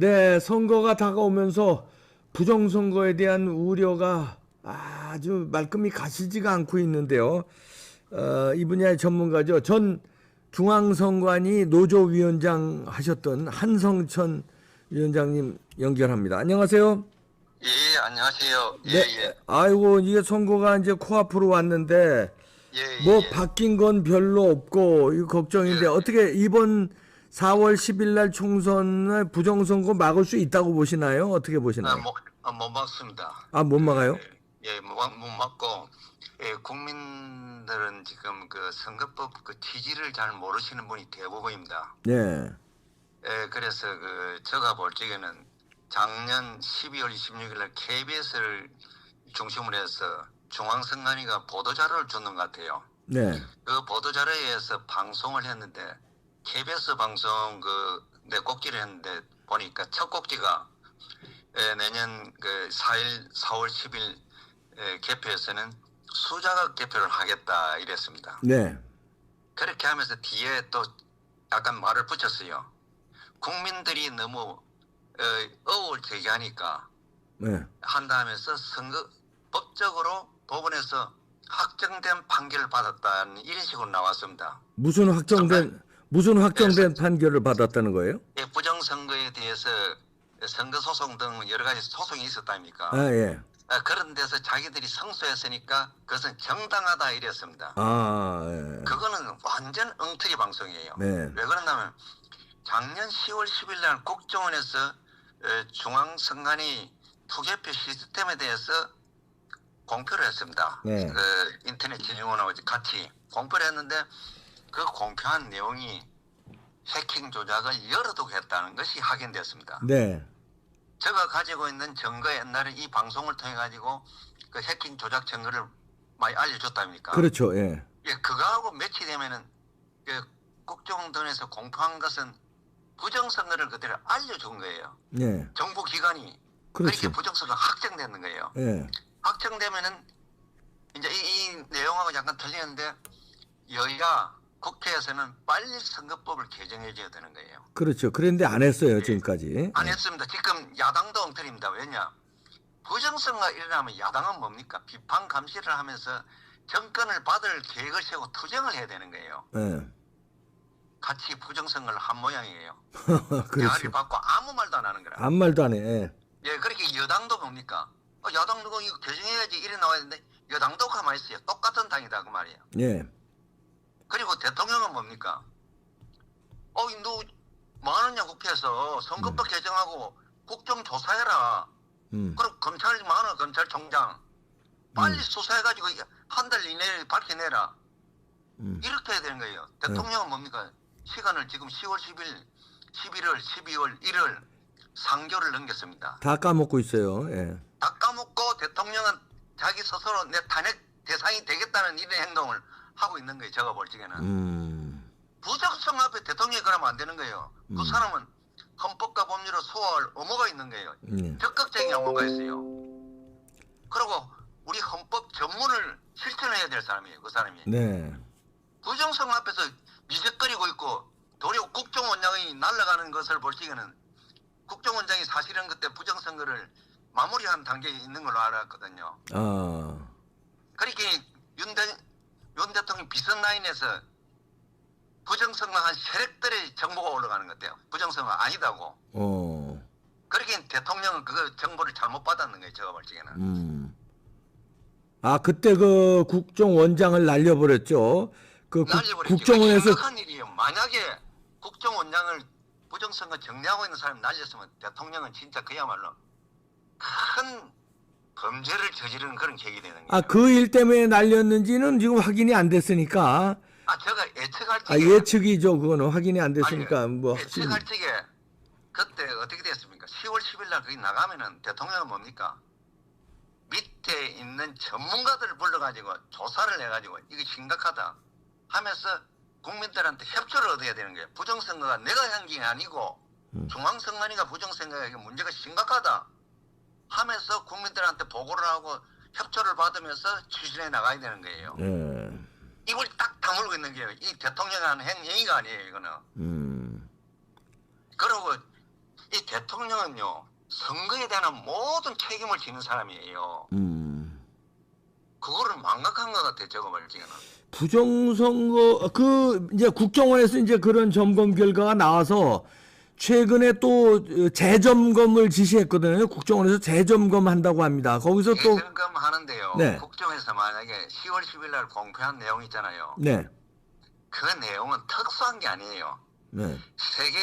네, 선거가 다가오면서 부정선거에 대한 우려가 아주 말끔히 가시지가 않고 있는데요. 이 분야의 전문가죠. 전 중앙선관위 노조위원장 하셨던 한성천 위원장님 연결합니다. 안녕하세요. 예, 안녕하세요. 예, 네, 예. 아이고, 이게 선거가 이제 코앞으로 왔는데, 예, 뭐 예. 바뀐 건 별로 없고, 이거 걱정인데, 예. 어떻게 이번 4월 10일 날 총선을 부정선거 막을 수 있다고 보시나요? 어떻게 보시나요? 못 막습니다. 아, 못 막아요? 못 막고, 국민들은 지금 그 선거법 그 취지를 잘 모르시는 분이 대부분입니다. 네. 그래서 제가 볼 적에는 작년 12월 26일 날 KBS를 중심으로 해서 중앙선관위가 보도자료를 줬는 것 같아요. 네. 그 보도자료에 의해서 방송을 했는데, KBS 방송 네 꼭지를 했는데 보니까 첫 꼭지가 내년 4월 10일 개표에서는 수자각 개표를 하겠다 이랬습니다. 네. 그렇게 하면서 뒤에 또 약간 말을 붙였어요. 국민들이 너무 의혹을 제기하니까 네. 한다 하면서 법적으로 법원에서 확정된 판결을 받았다는 이런 식으로 나왔습니다. 무슨 확정된 판결을 받았다는 거예요? 부정선거에 대해서 선거소송 등 여러 가지 소송이 있었다니까. 아, 예. 그런 데서 자기들이 승소했으니까 그것은 정당하다 이랬습니다. 아, 예. 그거는 완전 엉터리 방송이에요. 네. 왜 그러냐면 작년 10월 10일 날 국정원에서 중앙선관위 투개표 시스템에 대해서 공표를 했습니다. 네. 인터넷 진흥원하고 같이 공표를 했는데 그 공표한 내용이 해킹 조작을 열어두고 했다는 것이 확인됐습니다. 네. 제가 가지고 있는 증거 옛날에 이 방송을 통해 가지고 그 해킹 조작 증거를 많이 알려줬답니까? 그렇죠. 예. 예, 그거하고 며칠 되면은 국정원에서 공표한 것은 부정선거를 그대로 알려준 거예요. 예. 정부 기관이 그렇죠. 그렇게 부정선거 확정되는 거예요. 예. 확정되면은 이제 이 내용하고 약간 틀리는데 여야 국회에서는 빨리 선거법을 개정해 줘야 되는 거예요. 그렇죠. 그런데 안 했어요, 지금까지. 안 했습니다. 지금 야당도 엉터리입니다. 왜냐? 부정선거가 일어나면 야당은 뭡니까? 비판 감시를 하면서 정권을 받을 계획을 세우고 투쟁을 해야 되는 거예요. 예. 같이 부정선거를 한 모양이에요. 그렇죠. 대화를 받고 아무 말도 안 하는 거라. 아무 말도 안 해. 예. 예, 그렇게 여당도 뭡니까? 야당도 이거 개정해야지 이래 나와야 되는데 여당도 가만히 있어요. 똑같은 당이다 그 말이에요. 예. 그리고 대통령은 뭡니까? 너 뭐 하느냐 국회에서 선거법 개정하고 국정조사해라. 그럼 검찰 많아 검찰총장 빨리 수사해가지고 한 달 이내에 밝혀내라. 이렇게 해야 되는 거예요. 대통령은 뭡니까? 시간을 지금 10월 10일, 11월, 12월, 1월 3개월을 넘겼습니다. 다 까먹고 있어요. 예. 다 까먹고 대통령은 자기 스스로 내 탄핵 대상이 되겠다는 이런 행동을 하고 있는 거예요. 제가 볼 적에는. 부정선거 앞에 대통령이 그러면 안 되는 거예요. 그 사람은 헌법과 법률을 소화할 의무가 있는 거예요. 적극적인 의무가 있어요. 그리고 우리 헌법 전문을 실천해야 될 사람이에요. 그 사람이. 네. 부정선거 앞에서 미적거리고 있고 도리어 국정원장이 날아가는 것을 볼 적에는 국정원장이 사실은 그때 부정선거를 마무리한 단계에 있는 걸로 알았거든요. 아. 그렇게 윤 대통령 비선 라인에서 부정선거 한 세력들의 정보가 올라가는 것 같아요. 부정선거 아니다고. 그렇게 대통령은 그 정보를 잘못 받았는 거예요. 제가 볼 적에는. 아, 그때 그 국정원장을 날려버렸죠. 날려버렸죠. 국정원에서 심각한 일이에요. 만약에 국정원장을 부정선거 정리하고 있는 사람이 날렸으면 대통령은 진짜 그야말로 큰 범죄를 저지르는 그런 계획이 되는 거예요. 아, 그 일 때문에 날렸는지는 지금 확인이 안 됐으니까. 제가 예측할 아, 적에 예측이죠. 그거는 확인이 안 됐으니까 뭐 확실히. 예측할 적에 그때 어떻게 됐습니까? 10월 10일 날 거기 나가면은 대통령은 뭡니까? 밑에 있는 전문가들을 불러가지고 조사를 해가지고 이게 심각하다 하면서 국민들한테 협조를 얻어야 되는 거예요. 부정선거가 내가 한 게 아니고 중앙선관위가 부정선거가 이게 문제가 심각하다 하면서 국민들한테 보고를 하고 협조를 받으면서 추진해 나가야 되는 거예요. 이걸 딱 다물고 있는 게 이 대통령이 하는 행위가 아니에요. 이거는. 그리고 이 대통령은요, 선거에 대한 모든 책임을 지는 사람이에요. 그거를 망각한 것 같아요, 제가 말지는. 부정선거 이제 국정원에서 이제 그런 점검 결과가 나와서 최근에 또 재점검을 지시했거든요. 국정원에서 재점검한다고 합니다. 거기서 또 재점검하는데요. 네. 국정에서 만약에 10월 10일 날 공표한 내용 있잖아요. 네. 그 내용은 특수한 게 아니에요. 네. 세계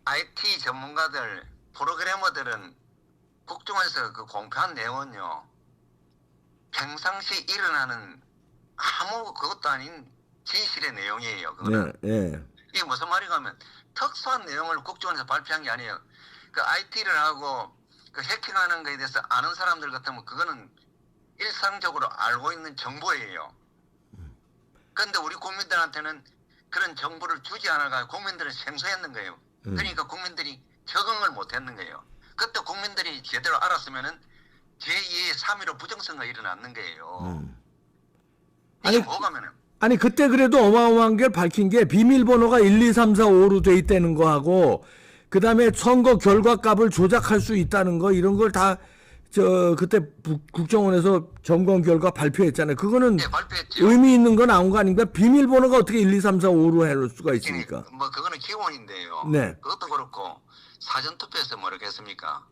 IT 전문가들, 프로그래머들은 국정원에서 그 공표한 내용은요, 평상시 일어나는 아무 그것도 아닌 진실의 내용이에요. 그거는. 네. 네. 이게 무슨 말인가 하면 특수한 내용을 국정원에서 발표한 게 아니에요. 그 IT를 하고 그 해킹하는 거에 대해서 아는 사람들 같으면 그거는 일상적으로 알고 있는 정보예요. 그런데 우리 국민들한테는 그런 정보를 주지 않아가 국민들은 생소했는 거예요. 그러니까 국민들이 적응을 못했는 거예요. 그때 국민들이 제대로 알았으면은 제2의 3.15 부정선거가 일어났는 거예요. 이게 뭐가면은 아니 그때 그래도 어마어마한 게 밝힌 게 비밀번호가 1, 2, 3, 4, 5로 돼 있다는 거 하고 그다음에 선거 결과값을 조작할 수 있다는 거 이런 걸 다 그때 국정원에서 점검 결과 발표했잖아요. 그거는 네, 발표했죠. 의미 있는 거 나온 거 아닙니까? 비밀번호가 어떻게 1, 2, 3, 4, 5로 해놓을 수가 있습니까? 뭐 그거는 기본인데요. 네. 그것도 그렇고 사전투표에서 모르겠습니까?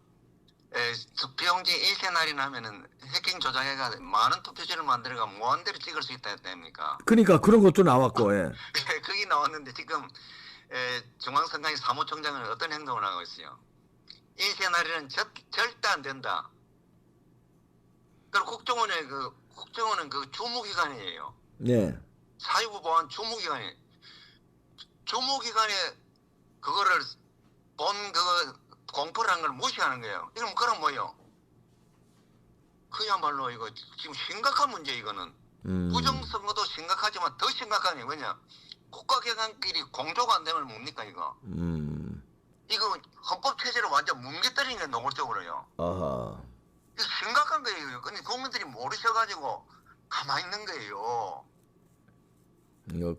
투표용지 일세 날이 나면은 해킹 조작해가 많은 투표지를 만들어가 무한대로 찍을 수 있다 했답니까? 그러니까 그런 것도 나왔고, 예. 그게 나왔는데 지금 중앙선관위 사무총장은 어떤 행동을 하고 있어요? 일세 날에는 절대 안 된다. 그리고 국정원은 그 주무기관이에요. 네. 사유부 보안 주무기관이 주무기관에 그거를 공포를 한 걸 무시하는 거예요. 이건 그럼 뭐예요? 그야말로 이거 지금 심각한 문제 이거는. 부정선거도 심각하지만 더 심각한 게 뭐냐? 국가기관끼리 공조가 안 되면 뭡니까 이거? 이거 헌법 체제를 완전 뭉개뜨리는 게 노골적으로요. 아하. 이거 심각한 거예요. 근데 국민들이 모르셔가지고 가만히 있는 거예요. 이거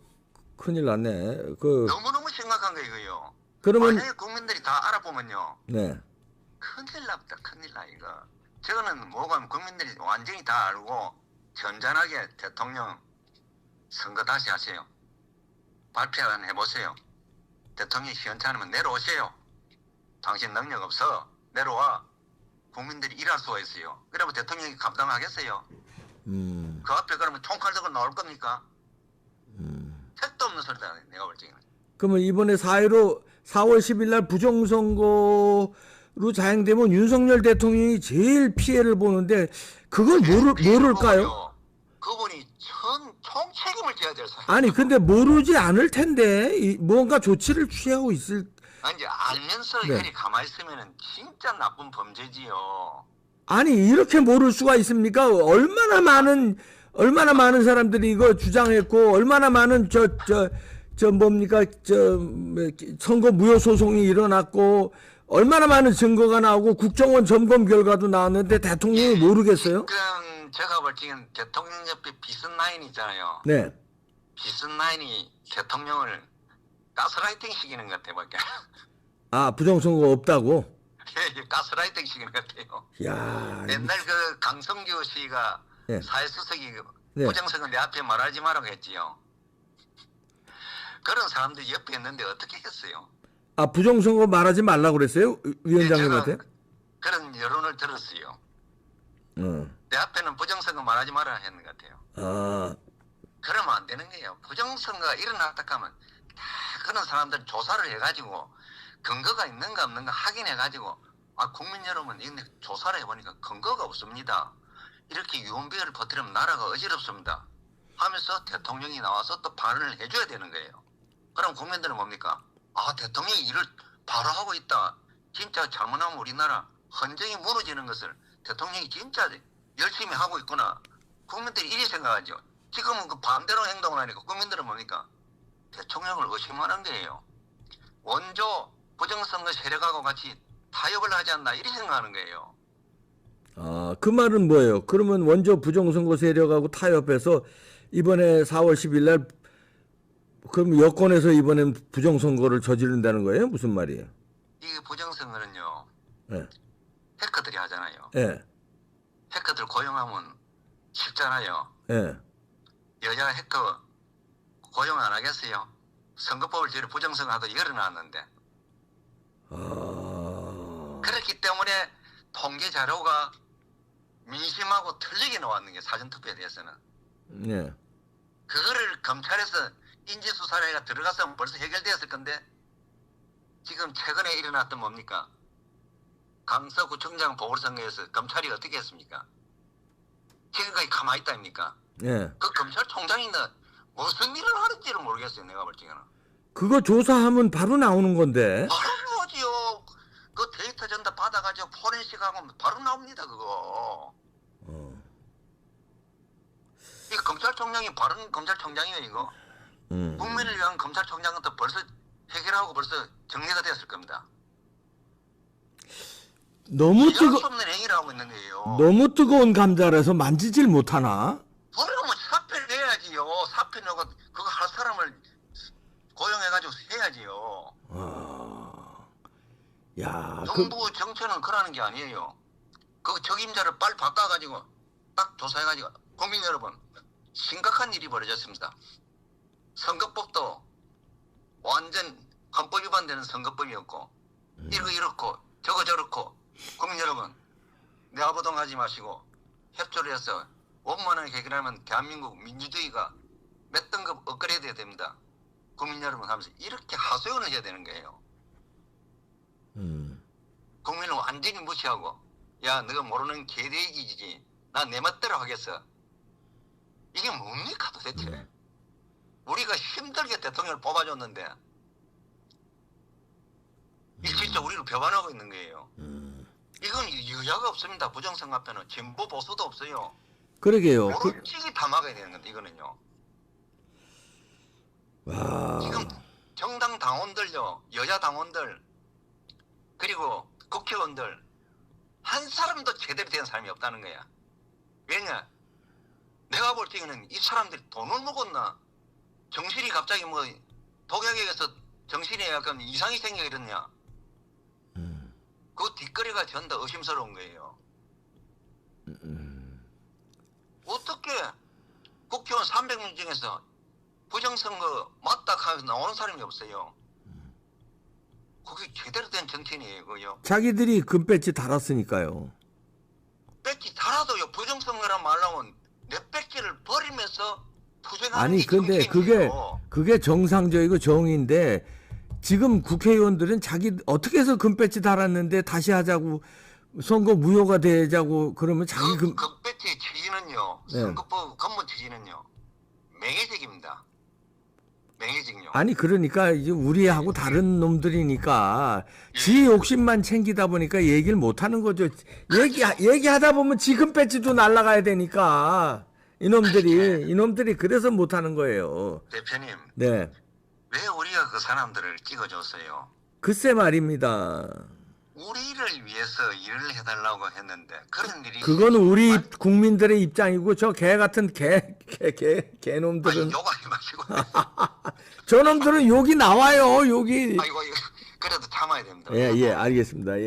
큰일 났네. 너무너무 심각한 거예요, 이거요. 그러면 만약에 국민들이 다 알아보면요. 네. 큰일 납니다. 큰일 나 이거. 저거는 뭐가 하면 국민들이 완전히 다 알고 전전하게 대통령 선거 다시 하세요. 발표 안 해보세요. 대통령이 시원찮으면 내려오세요. 당신 능력 없어. 내려와. 국민들이 일할 수가 있어요. 그러면 대통령이 감당하겠어요. 그 앞에 그러면 총칼 들고 나올 겁니까? 택도 없는 소리다. 내가 볼 적에는. 그러면 이번에 4.15 4월 10일 날 부정선거로 자행되면 윤석열 대통령이 제일 피해를 보는데 그걸 모를까요? 그분이 총 책임을 져야 될 사람. 아니 근데 모르지 않을 텐데 뭔가 조치를 취하고 있을. 아니 이제 알면서 네. 이리 가만히 있으면 진짜 나쁜 범죄지요. 아니 이렇게 모를 수가 있습니까? 얼마나 많은 사람들이 이거 주장했고 얼마나 많은 선거 무효 소송이 일어났고 얼마나 많은 증거가 나오고 국정원 점검 결과도 나왔는데 대통령이 모르겠어요? 지금 제가 볼 적엔 대통령 옆에 비슨라인 있잖아요. 네. 비슨라인이 대통령을 가스라이팅 시키는 것 같아요. 밖에. 아 부정선거 없다고? 가스라이팅 시키는 것 같아요. 야. 옛날 그 강성규 씨가 네. 사회수석이 네. 부정선거 내 앞에 말하지 말라고 했지요. 그런 사람들이 옆에 있는데 어떻게 했어요? 아 부정선거 말하지 말라고 그랬어요? 위원장님한테? 그런 여론을 들었어요. 어. 내 앞에는 부정선거 말하지 말아야 했는 것 같아요. 아. 그러면 안 되는 거예요. 부정선거가 일어났다 하면 다 그런 사람들 조사를 해가지고 근거가 있는가 없는가 확인해가지고 국민 여러분 이거 조사를 해보니까 근거가 없습니다. 이렇게 유언비어를 퍼뜨리면 나라가 어지럽습니다. 하면서 대통령이 나와서 또 발언을 해줘야 되는 거예요. 그럼 국민들은 뭡니까? 대통령이 일을 바로 하고 있다. 진짜 잘못하면 우리나라 헌정이 무너지는 것을 대통령이 진짜 열심히 하고 있구나. 국민들이 이리 생각하죠. 지금은 그 반대로 행동을 하니까 국민들은 뭡니까? 대통령을 의심하는 거예요. 원조 부정선거 세력하고 같이 타협을 하지 않나 이리 생각하는 거예요. 아, 그 말은 뭐예요? 그러면 원조 부정선거 세력하고 타협해서 이번에 4월 10일 날 그럼 여권에서 이번엔 부정선거를 저지른다는 거예요? 무슨 말이에요? 이 부정선거는요, 예. 해커들이 하잖아요. 예. 해커들 고용하면 쉽잖아요. 예. 여자 해커 고용 안 하겠어요? 선거법을 저리 부정선거 하도 열어놨는데. 그렇기 때문에 통계 자료가 민심하고 틀리게 나왔는 게 사전투표에 대해서는. 예. 그거를 검찰에서 인지수사가 들어갔으면 벌써 해결되었을 건데 지금 최근에 일어났던 뭡니까? 강서구청장 보궐선거에서 검찰이 어떻게 했습니까? 지금까지 가만히 있다 아닙니까? 예. 그 검찰총장이 무슨 일을 하는지를 모르겠어요. 내가 볼 적에는. 그거 조사하면 바로 나오는 건데. 바로 나오지요. 그 데이터 전다 받아가지고 포렌식하고 바로 나옵니다. 그거. 이 검찰총장이 바른 검찰총장이에요. 이거. 국민을 위한 검찰총장은 또 벌써 해결하고 벌써 정리가 되었을 겁니다. 너무 이해할 수 없는 행위를 하고 있는 거예요. 너무 뜨거운 감자라서 만지질 못하나? 그러면 사표를 내야지요. 사표 내고 그거 할 사람을 고용해가지고 해야지요. 야, 정부 정책은 그러는 게 아니에요. 그 적임자를 빨리 바꿔가지고 딱 조사해가지고 국민 여러분 심각한 일이 벌어졌습니다. 선거법도 완전 헌법 위반되는 선거법이었고 이거 이렇고 저거 저렇고 국민 여러분 내화부동하지 마시고 협조를 해서 원만하게 해결하면 대한민국 민주주의가 몇 등급 업그레이드 해야 됩니다. 국민 여러분 하면서 이렇게 하소연을 해야 되는 거예요. 국민을 완전히 무시하고 야 너가 모르는 개돼지지 난 내 멋대로 하겠어. 이게 뭡니까 도대체. 우리가 힘들게 대통령을 뽑아줬는데 일시적 우리를 배반하고 있는 거예요. 이건 유야가 없습니다. 부정선거 앞에는 진보 보수도 없어요. 그러게요. 오로지 다 막아야 되는 건데 이거는요. 와. 지금 정당 당원들요, 여야 당원들 그리고 국회의원들 한 사람도 제대로 된 사람이 없다는 거야. 왜냐? 내가 볼 때는 이 사람들이 돈을 먹었나? 정신이 갑자기 뭐 독약에서 정신이 약간 이상이 생겨 이랬냐? 그 뒷거리가 전부 다 의심스러운 거예요. 어떻게 국회의원 300명 중에서 부정선거 맞다 하면서 나오는 사람이 없어요. 그게 제대로 된 정치인이에요, 그요. 자기들이 금배지 달았으니까요. 배지 달아도요, 부정선거란 말하면 내 배지를 버리면서 투쟁하는 아니 게 근데 정치인이에요. 그게 정상적이고 정의인데 지금 국회의원들은 자기 어떻게 해서 금배지 달았는데 다시 하자고 선거 무효가 되자고 그러면 자기 그 배지의 취지는요, 네. 선거법 근본 취지는요, 명예직입니다. 명예직요. 아니 그러니까 이제 우리하고 다른 놈들이니까 지 욕심만 챙기다 보니까 얘기를 못 하는 거죠. 얘기하다 보면 지금 배지도 날아가야 되니까 이놈들이 그래서 못 하는 거예요. 대표님, 네. 왜 우리가 그 사람들을 찍어줬어요? 글쎄 말입니다. 우리를 위해서 일을 해달라고 했는데 그런 일이 그거는 우리 국민들의 입장이고 저 개 같은 개놈들은 아니, 욕하지 마시고 저놈들은 욕이 나와요. 욕이. 아이고 그래도 참아야 됩니다. 예, 알겠습니다. 예.